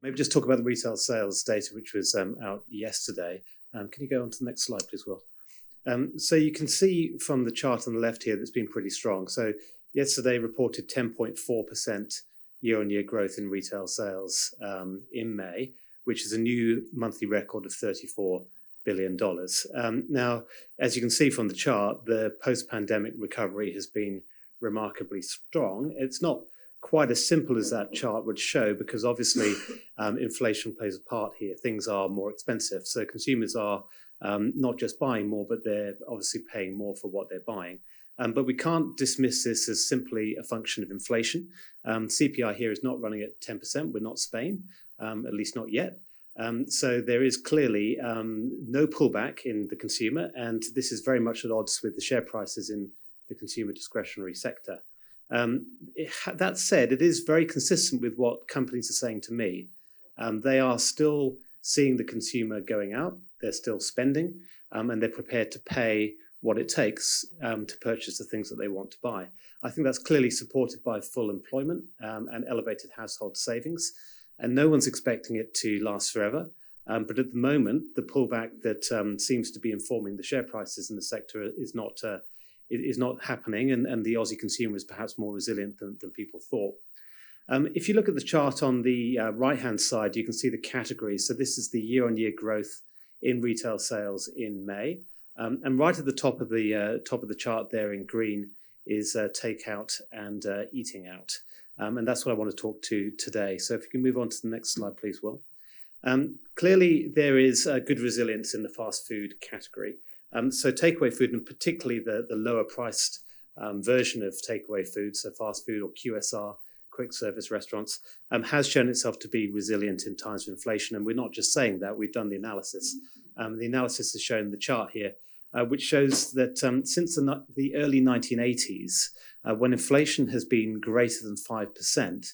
Maybe just talk about the retail sales data, which was out yesterday. Can you go on to the next slide, please, Will? So you can see from the chart on the left here that's been pretty strong. So yesterday reported 10.4% year-on-year growth in retail sales in May, which is a new monthly record of $34 billion. Now, as you can see from the chart, the post-pandemic recovery has been remarkably strong. It's not quite as simple as that chart would show, because obviously inflation plays a part here. Things are more expensive. So consumers are not just buying more, but they're obviously paying more for what they're buying. But we can't dismiss this as simply a function of inflation. CPI here is not running at 10%. We're not Spain, at least not yet. So there is clearly no pullback in the consumer, and this is very much at odds with the share prices in the consumer discretionary sector. That said, it is very consistent with what companies are saying to me. They are still seeing the consumer going out, they're still spending, and they're prepared to pay what it takes to purchase the things that they want to buy. I think that's clearly supported by full employment and elevated household savings, and no one's expecting it to last forever. But at the moment, the pullback that seems to be informing the share prices in the sector is not happening, and the Aussie consumer is perhaps more resilient than people thought. If you look at the chart on the right-hand side, you can see the categories. So this is the year-on-year growth in retail sales in May. And right at the top of the chart there in green is takeout and eating out. And that's what I want to talk to today. So if you can move on to the next slide, please, Will. Clearly, there is good resilience in the fast food category. So takeaway food, and particularly the lower priced version of takeaway food, so fast food or QSR, quick service restaurants, has shown itself to be resilient in times of inflation. And we're not just saying that, we've done the analysis. The analysis is shown in the chart here, which shows that since the early 1980s, when inflation has been greater than 5%,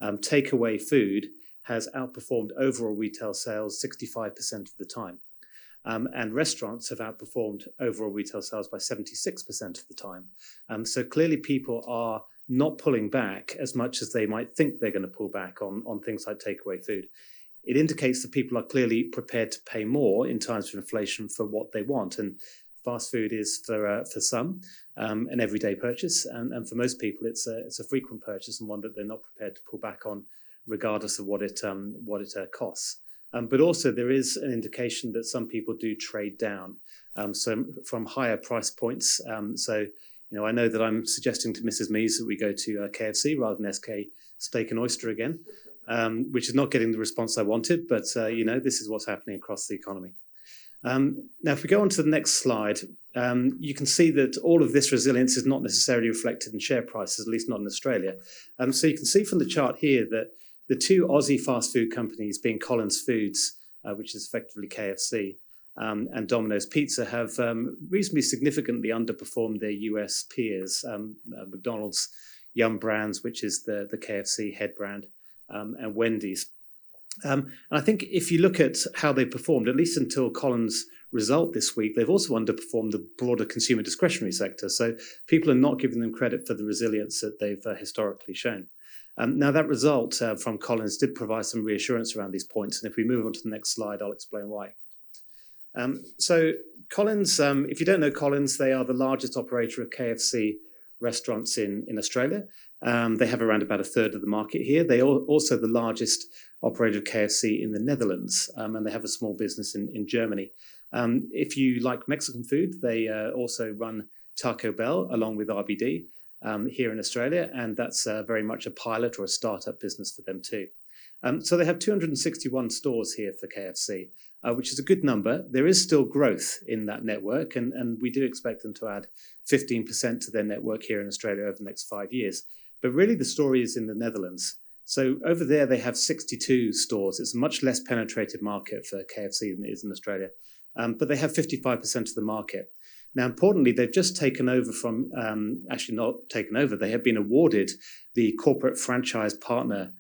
takeaway food has outperformed overall retail sales 65% of the time. And restaurants have outperformed overall retail sales by 76% of the time. So clearly people are not pulling back as much as they might think they're going to pull back on things like takeaway food. It indicates that people are clearly prepared to pay more in times of inflation for what they want. And fast food is for some an everyday purchase, and for most people it's a frequent purchase and one that they're not prepared to pull back on, regardless of what it costs. But also there is an indication that some people do trade down, so from higher price points. So I know that I'm suggesting to Mrs. Mees that we go to KFC rather than SK Steak and Oyster again, which is not getting the response I wanted, but this is what's happening across the economy. Now, if we go on to the next slide, you can see that all of this resilience is not necessarily reflected in share prices, at least not in Australia. So you can see from the chart here that the two Aussie fast food companies, being Collins Foods, which is effectively KFC, and Domino's Pizza, have reasonably significantly underperformed their US peers, McDonald's, Yum Brands, which is the KFC head brand, and Wendy's. And I think if you look at how they performed, at least until Collins' result this week, they've also underperformed the broader consumer discretionary sector. So people are not giving them credit for the resilience that they've historically shown. Now, that result from Collins did provide some reassurance around these points. And if we move on to the next slide, I'll explain why. So Collins, if you don't know Collins, they are the largest operator of KFC restaurants in Australia. They have around about a third of the market here. They are also the largest operator of KFC in the Netherlands, and they have a small business in Germany. If you like Mexican food, they also run Taco Bell along with RBD here in Australia, and that's very much a pilot or a startup business for them too. So they have 261 stores here for KFC, which is a good number. There is still growth in that network, and we do expect them to add 15% to their network here in Australia over the next 5 years. But really the story is in the Netherlands. So over there they have 62 stores. It's a much less penetrated market for KFC than it is in Australia, but they have 55% of the market. Now, importantly, they've just taken over from, actually not taken over, they have been awarded the corporate franchise partner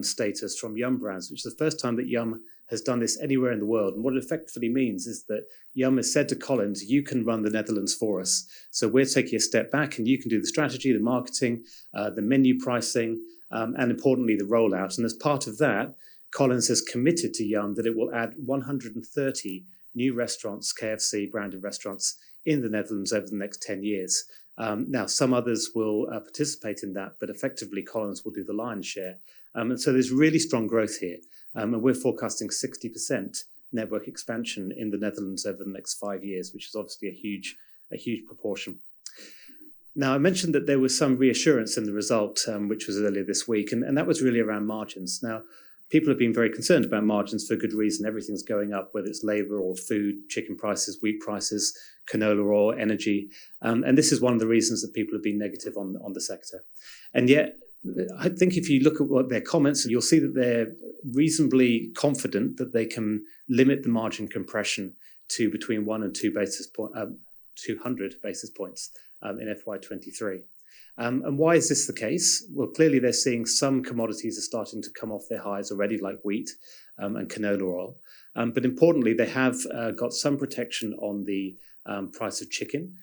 status from Yum Brands, which is the first time that Yum has done this anywhere in the world. And what it effectively means is that Yum has said to Collins, you can run the Netherlands for us. So we're taking a step back and you can do the strategy, the marketing, the menu pricing, and importantly, the rollout. And as part of that, Collins has committed to Yum that it will add 130 new restaurants, KFC branded restaurants, in the Netherlands over the next 10 years. Now, some others will participate in that, but effectively Collins will do the lion's share. And so there's really strong growth here. And we're forecasting 60% network expansion in the Netherlands over the next 5 years, which is obviously a huge proportion. Now, I mentioned that there was some reassurance in the result, which was earlier this week, and that was really around margins. Now, people have been very concerned about margins for good reason. Everything's going up, whether it's labor or food, chicken prices, wheat prices, canola oil, energy. And this is one of the reasons that people have been negative on the sector. And yet, I think if you look at what their comments, you'll see that they're reasonably confident that they can limit the margin compression to between 1 and 200 basis points in FY23. And why is this the case? Well, clearly they're seeing some commodities are starting to come off their highs already, like wheat and canola oil. But importantly, they have got some protection on the price of chicken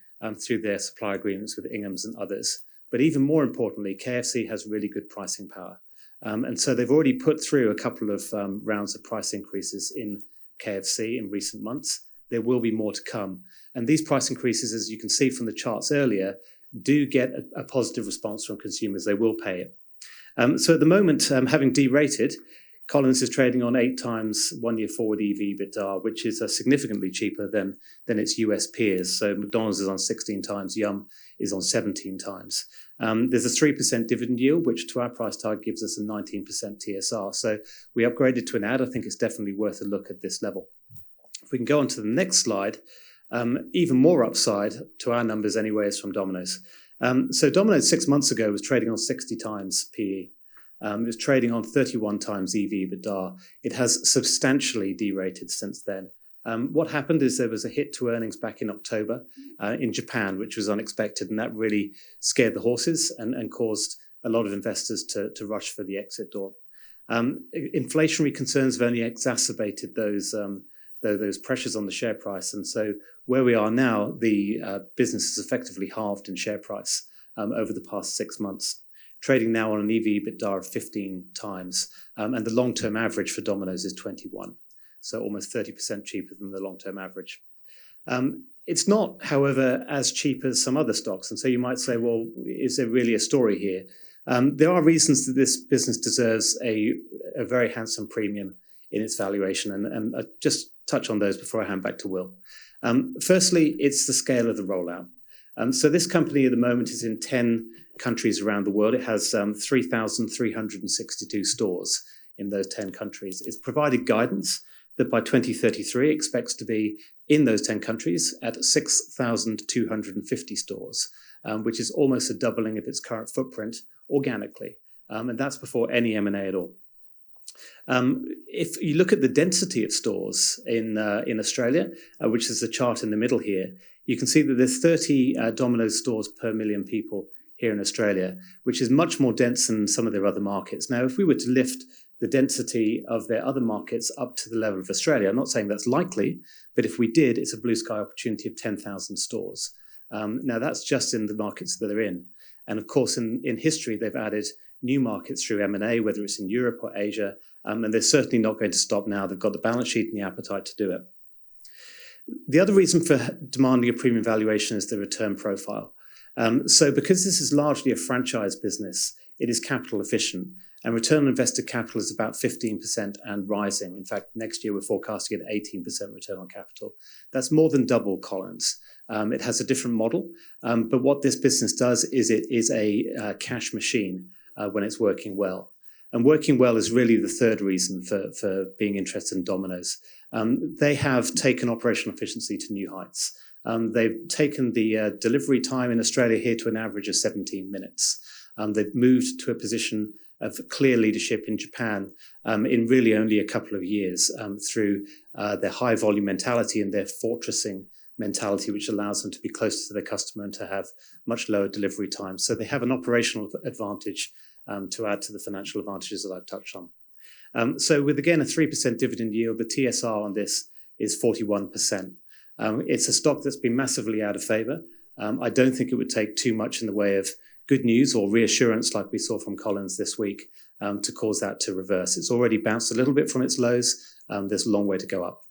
through their supply agreements with Ingham's and others. But even more importantly, KFC has really good pricing power. And so they've already put through a couple of rounds of price increases in KFC in recent months. There will be more to come. And these price increases, as you can see from the charts earlier, do get a positive response from consumers. They will pay it. So at the moment, having derated, Collins is trading on 8 times 1-year forward EV/EBITDA, which is significantly cheaper than its US peers. So McDonald's is on 16 times, Yum is on 17 times. There's a 3% dividend yield, which to our price target gives us a 19% TSR. So we upgraded to an add. I think it's definitely worth a look at this level. If we can go on to the next slide, even more upside to our numbers anyway is from Domino's. So Domino's 6 months ago was trading on 60 times PE. It was trading on 31 times EV/EBITDA. It has substantially derated since then. What happened is there was a hit to earnings back in October in Japan, which was unexpected, and that really scared the horses and caused a lot of investors to rush for the exit door. Inflationary concerns have only exacerbated those pressures on the share price. And so where we are now, the business has effectively halved in share price over the past 6 months, trading now on an EV/EBITDA of 15 times. And the long-term average for Domino's is 21. So almost 30% cheaper than the long-term average. It's not, however, as cheap as some other stocks. And so you might say, well, is there really a story here? There are reasons that this business deserves a very handsome premium in its valuation. And I just touch on those before I hand back to Will. Firstly, it's the scale of the rollout. So this company at the moment is in 10 countries around the world. It has 3,362 stores in those 10 countries. It's provided guidance that by 2033 expects to be in those 10 countries at 6,250 stores, which is almost a doubling of its current footprint organically. And that's before any M&A at all. If you look at the density of stores in Australia, which is the chart in the middle here, you can see that there's 30 Domino's stores per million people here in Australia, which is much more dense than some of their other markets. Now, if we were to lift the density of their other markets up to the level of Australia, I'm not saying that's likely, but if we did, it's a blue sky opportunity of 10,000 stores. Now, that's just in the markets that they're in. And of course, in history, they've added new markets through M&A, whether it's in Europe or Asia, and they're certainly not going to stop now. They've got the balance sheet and the appetite to do it. The other reason for demanding a premium valuation is the return profile. So because this is largely a franchise business, it is capital efficient, and return on invested capital is about 15% and rising. In fact, next year we're forecasting at 18% return on capital. That's more than double Collins. It has a different model, but what this business does is it is a cash machine when it's working well. And working well is really the third reason for being interested in Domino's. They have taken operational efficiency to new heights. They've taken the delivery time in Australia here to an average of 17 minutes. They've moved to a position of clear leadership in Japan in really only a couple of years through their high volume mentality and their fortressing mentality, which allows them to be closer to their customer and to have much lower delivery times. So they have an operational advantage to add to the financial advantages that I've touched on. So with, again, a 3% dividend yield, the TSR on this is 41%. It's a stock that's been massively out of favor. I don't think it would take too much in the way of good news or reassurance like we saw from Collins this week to cause that to reverse. It's already bounced a little bit from its lows. There's a long way to go up.